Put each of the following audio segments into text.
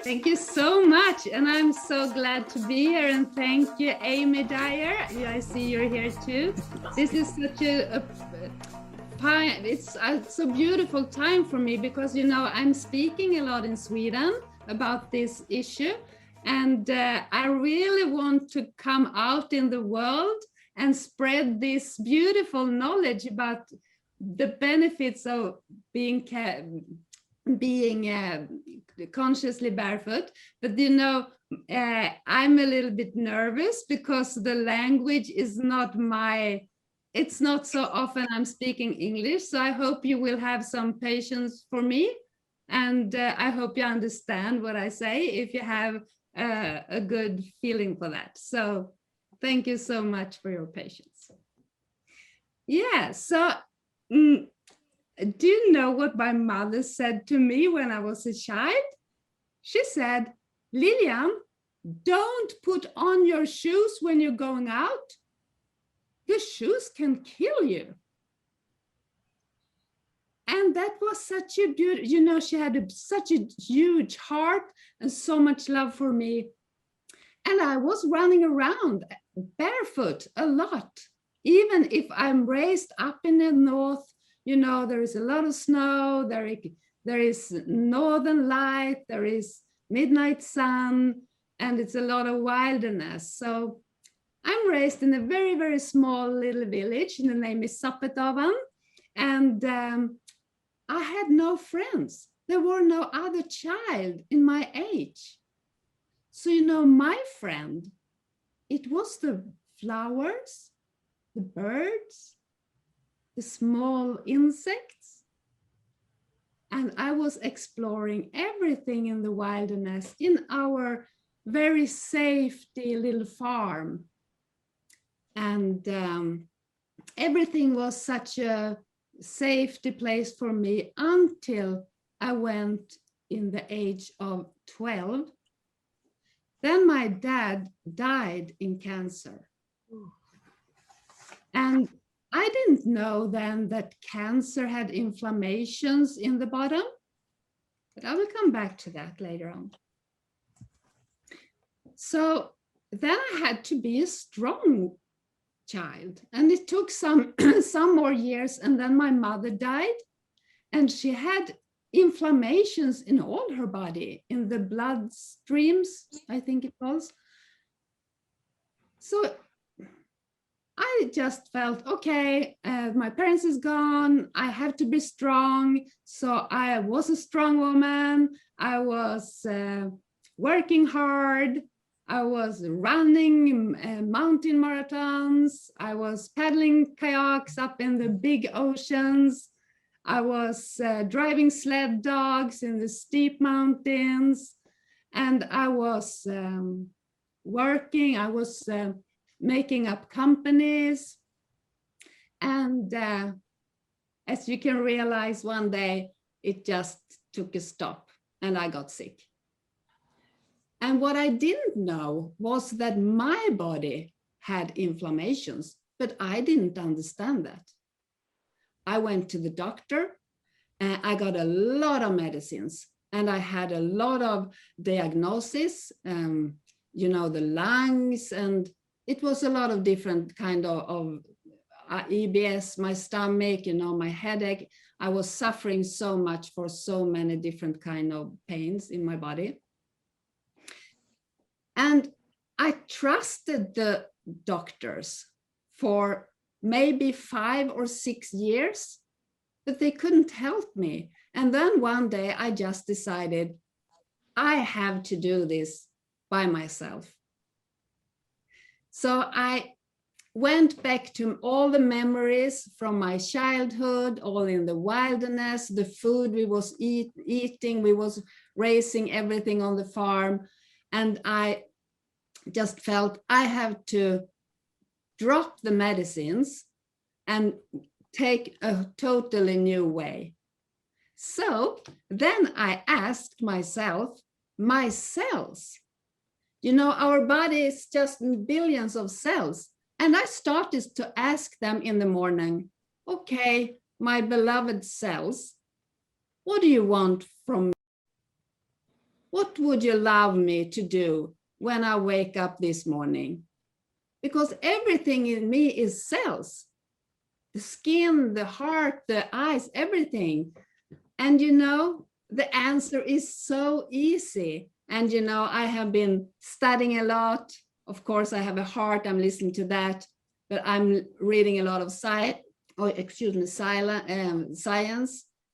Thank you so much, and I'm so glad to be here, and thank you, Amy Dyer. I see you're here too. This is such it's a beautiful time for me because, you know, I'm speaking a lot in Sweden about this issue, and I really want to come out in the world and spread this beautiful knowledge about the benefits of being consciously barefoot. But you know, I'm a little bit nervous because the language is not it's not so often I'm speaking English, so I hope you will have some patience for me, and I hope you understand what I say if you have a good feeling for that. So thank you so much for your patience. Yeah, so do you know what my mother said to me when I was a child? She said, Lilian, don't put on your shoes when you're going out. Your shoes can kill you. And that was such a beautiful, you know, she had such a huge heart and so much love for me. And I was running around barefoot a lot, even if I'm raised up in the north. You know, there is a lot of snow, there is northern light, there is midnight sun, and it's a lot of wilderness. So I'm raised in a very, very small little village. The name is Summit-Lilian, and I had no friends. There were no other child in my age. So, you know, my friend, it was the flowers, the birds, the small insects, and I was exploring everything in the wilderness in our very safety little farm, and everything was such a safety place for me until I went in the age of 12. Then my dad died in cancer, and I didn't know then that cancer had inflammations in the bottom, but I will come back to that later on. So then I had to be a strong child, and it took some more years, and then my mother died, and she had inflammations in all her body, in the blood streams, I think it was. So I just felt, okay, my parents is gone, I have to be strong. So I was a strong woman. I was working hard. I was running mountain marathons. I was paddling kayaks up in the big oceans. I was driving sled dogs in the steep mountains. And I was working, I was making up companies. And as you can realize, one day it just took a stop and I got sick. And what I didn't know was that my body had inflammations, but I didn't understand that. I went to the doctor and I got a lot of medicines, and I had a lot of diagnoses, you know, the lungs, and it was a lot of different kind of EBS, my stomach, you know, my headache. I was suffering so much for so many different kind of pains in my body. And I trusted the doctors for maybe 5 or 6 years, but they couldn't help me. And then one day I just decided I have to do this by myself. So I went back to all the memories from my childhood, all in the wilderness, the food we was eating, we was raising everything on the farm. And I just felt I have to drop the medicines and take a totally new way. So then I asked myself, my cells, you know, our body is just billions of cells. And I started to ask them in the morning, okay, my beloved cells, what do you want from me? what would you love me to do when I wake up this morning? Because everything in me is cells, the skin, the heart, the eyes, everything. And you know, the answer is so easy. And you know, I have been studying a lot. Of course, I have a heart, I'm listening to that, but I'm reading a lot of science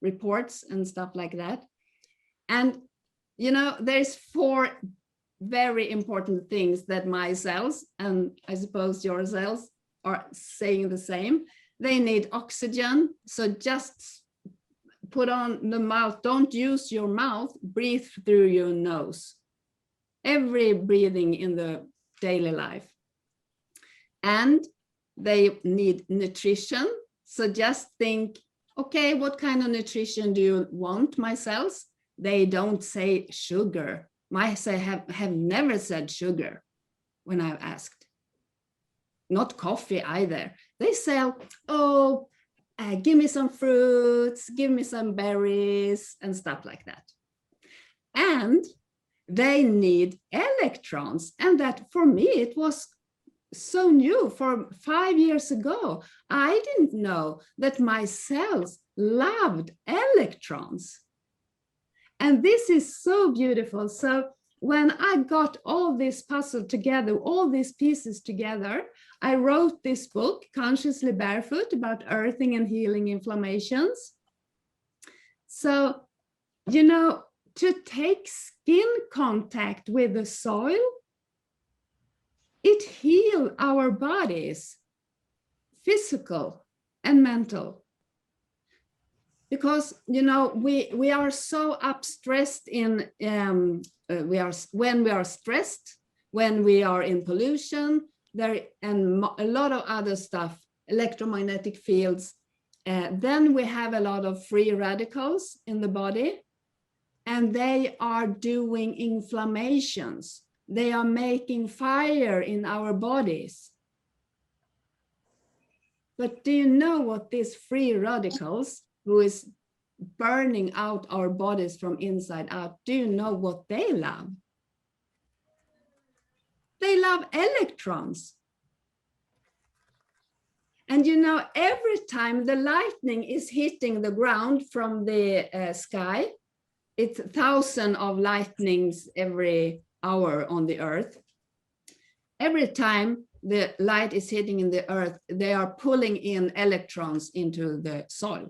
reports and stuff like that. And you know, there's 4 very important things that my cells, and I suppose your cells, are saying the same. They need oxygen, so just put on the mouth, don't use your mouth, breathe through your nose. Every breathing in the daily life. And they need nutrition, so just think, okay, what kind of nutrition do you want, my cells? They don't say sugar. My cells have never said sugar when I've asked. Not coffee either. They say, oh, give me some fruits, give me some berries and stuff like that. And they need electrons. And that for me, it was so new. For 5 years ago, I didn't know that my cells loved electrons. And this is so beautiful. So when I got all this puzzle together, all these pieces together, I wrote this book, Consciously Barefoot, about earthing and healing inflammations. So, you know, to take skin contact with the soil, it heals our bodies, physical and mental. Because, you know, we are so stressed in, when we are stressed, when we are in pollution, and a lot of other stuff, electromagnetic fields, then we have a lot of free radicals in the body, and they are doing inflammations. They are making fire in our bodies. But do you know what these free radicals, who is burning out our bodies from inside out, do you know what they love? They love electrons. And you know, every time the lightning is hitting the ground from the sky, it's 1,000 of lightnings every hour on the earth. Every time the light is hitting in the earth, they are pulling in electrons into the soil.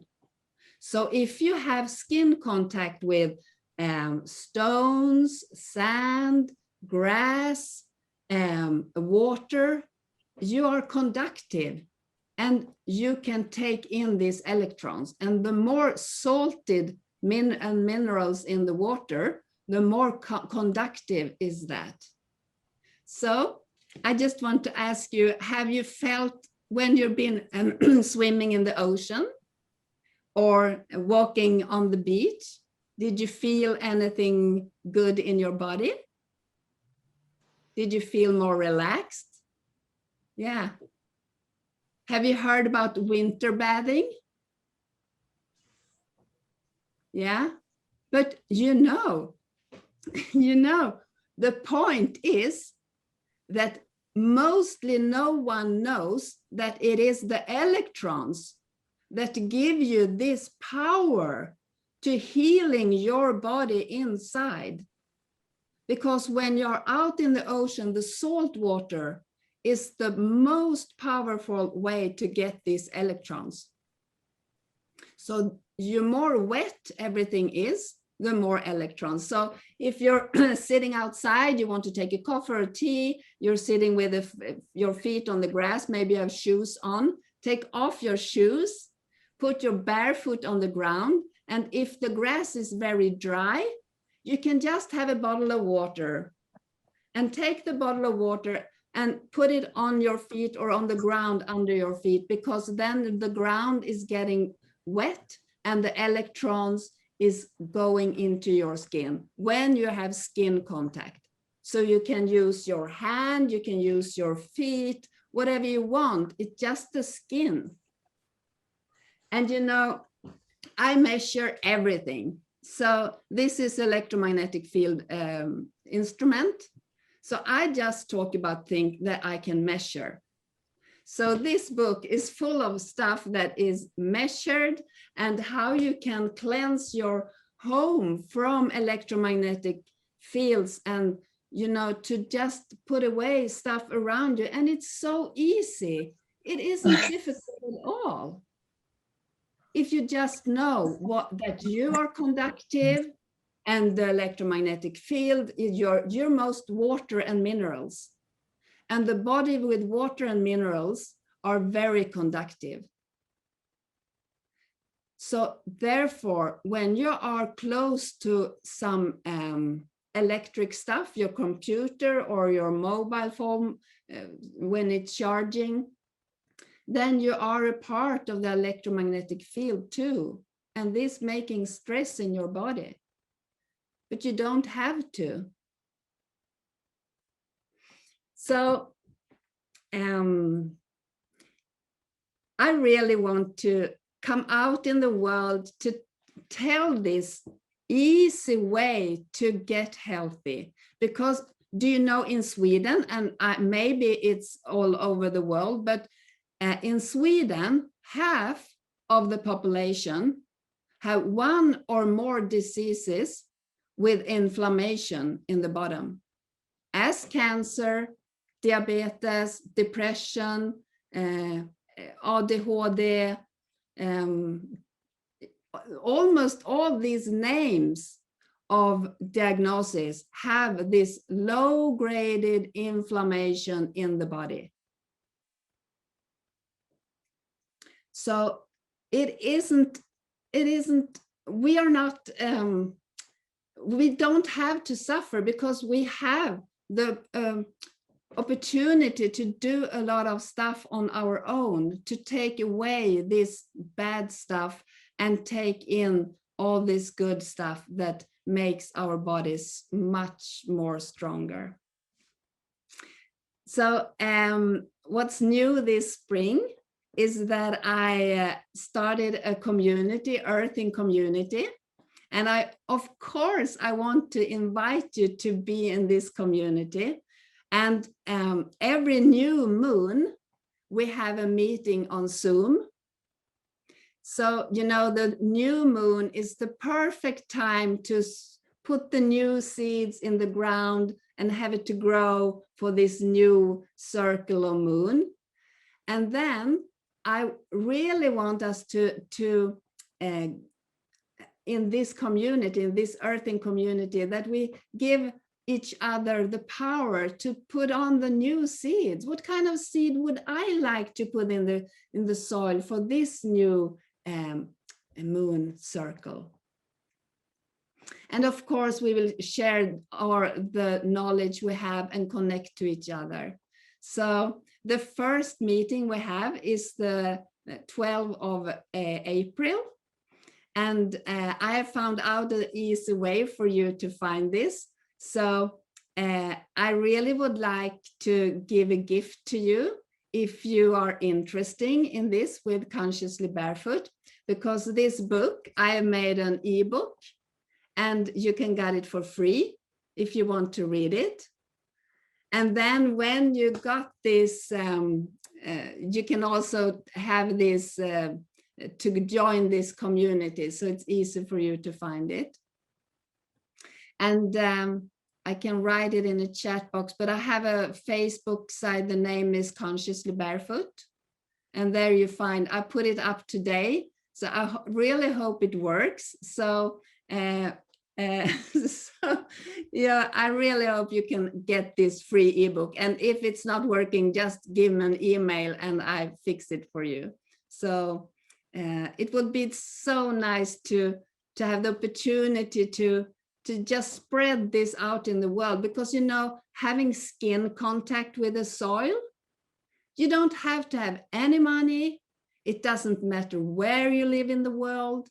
So if you have skin contact with stones, sand, grass, water, you are conductive and you can take in these electrons. And the more salted minerals in the water, the more conductive is that. So I just want to ask you, have you felt when you've been swimming in the ocean or walking on the beach, did you feel anything good in your body? Did you feel more relaxed? Yeah. Have you heard about winter bathing? Yeah. But you know, the point is that mostly no one knows that it is the electrons that give you this power to healing your body inside. Because when you're out in the ocean, the salt water is the most powerful way to get these electrons. So the more wet everything is, the more electrons. So if you're sitting outside, you want to take a coffee or tea, you're sitting with your feet on the grass, maybe you have shoes on, take off your shoes, put your barefoot on the ground. And if the grass is very dry, you can just have a bottle of water and take the bottle of water and put it on your feet or on the ground under your feet, because then the ground is getting wet and the electrons is going into your skin when you have skin contact. So you can use your hand, you can use your feet, whatever you want. It's just the skin. And you know, I measure everything. So this is electromagnetic field instrument. So I just talk about things that I can measure. So this book is full of stuff that is measured and how you can cleanse your home from electromagnetic fields and, you know, to just put away stuff around you. And it's so easy. It isn't difficult at all. If you just know that you are conductive and the electromagnetic field is your most water and minerals. And the body with water and minerals are very conductive. So therefore, when you are close to some electric stuff, your computer or your mobile phone, when it's charging, then you are a part of the electromagnetic field too. And this making stress in your body. But you don't have to. So I really want to come out in the world to tell this easy way to get healthy. Because do you know, in Sweden, and maybe it's all over the world, but in Sweden, half of the population have one or more diseases with inflammation in the bottom, as cancer, diabetes, depression, ADHD, almost all these names of diagnoses have this low-graded inflammation in the body. So it isn't, we are not, we don't have to suffer because we have the opportunity to do a lot of stuff on our own, to take away this bad stuff and take in all this good stuff that makes our bodies much more stronger. So what's new this spring is that I started a community, Earthing Community. And of course, I want to invite you to be in this community. And every new moon, we have a meeting on Zoom. So, you know, the new moon is the perfect time to put the new seeds in the ground and have it to grow for this new circle of moon. And then I really want us to in this community, in this earthing community, that we give each other the power to put on the new seeds. What kind of seed would I like to put in the soil for this new moon circle? And of course, we will share the knowledge we have and connect to each other. So the first meeting we have is the 12th of April. And I have found out an easy way for you to find this. So I really would like to give a gift to you if you are interested in this with Consciously Barefoot, because this book, I have made an ebook and you can get it for free if you want to read it. And then when you got this, you can also have this to join this community, so it's easy for you to find it. And I can write it in a chat box, but I have a Facebook site, the name is Consciously Barefoot, and there you find, I put it up today, so I really hope it works. So so yeah, I really hope you can get this free ebook, and if it's not working, just give me an email and I fix it for you. So it would be so nice to have the opportunity to just spread this out in the world, because, you know, having skin contact with the soil, you don't have to have any money. It doesn't matter where you live in the world.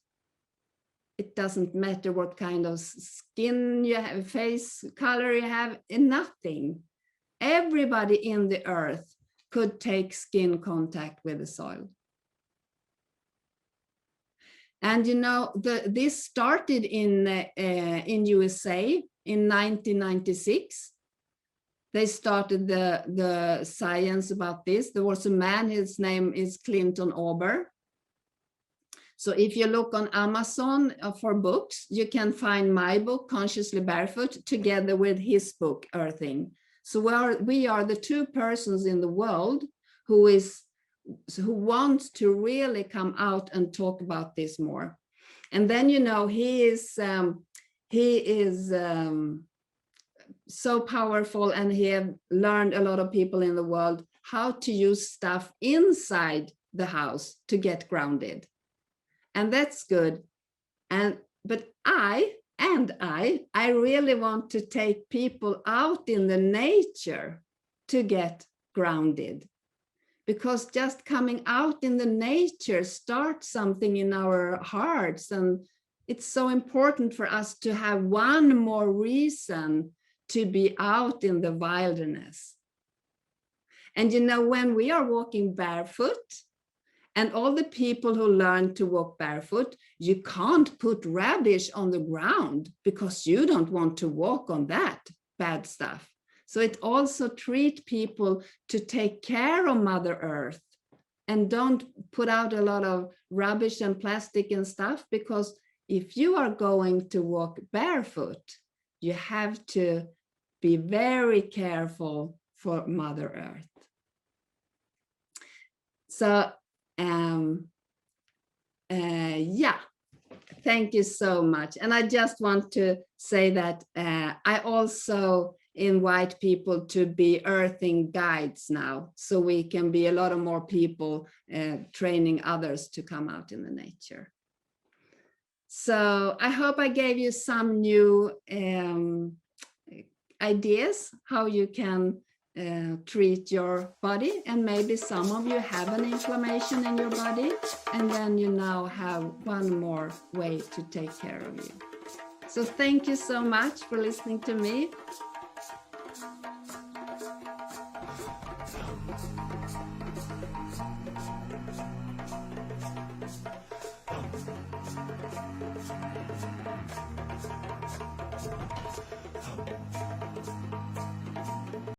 It doesn't matter what kind of skin you have, face color you have, nothing. Everybody in the earth could take skin contact with the soil. And you know, this started in USA in 1996. They started the science about this. There was a man, his name is Clinton Ober. So if you look on Amazon for books, you can find my book, Consciously Barefoot, together with his book, Earthing. So we are the two persons in the world who wants to really come out and talk about this more. And then, you know, he is so powerful, and he have learned a lot of people in the world how to use stuff inside the house to get grounded. And that's good. But I really want to take people out in the nature to get grounded, because just coming out in the nature starts something in our hearts. And it's so important for us to have one more reason to be out in the wilderness. And you know, when we are walking barefoot, and all the people who learn to walk barefoot, you can't put rubbish on the ground because you don't want to walk on that bad stuff. So it also treats people to take care of Mother Earth and don't put out a lot of rubbish and plastic and stuff, because if you are going to walk barefoot, you have to be very careful for Mother Earth. So, yeah, thank you so much. And I just want to say that I also invite people to be earthing guides now, so we can be a lot of more people training others to come out in the nature. So I hope I gave you some new ideas how you can treat your body, and maybe some of you have an inflammation in your body, and then you now have one more way to take care of you. So thank you so much for listening to me.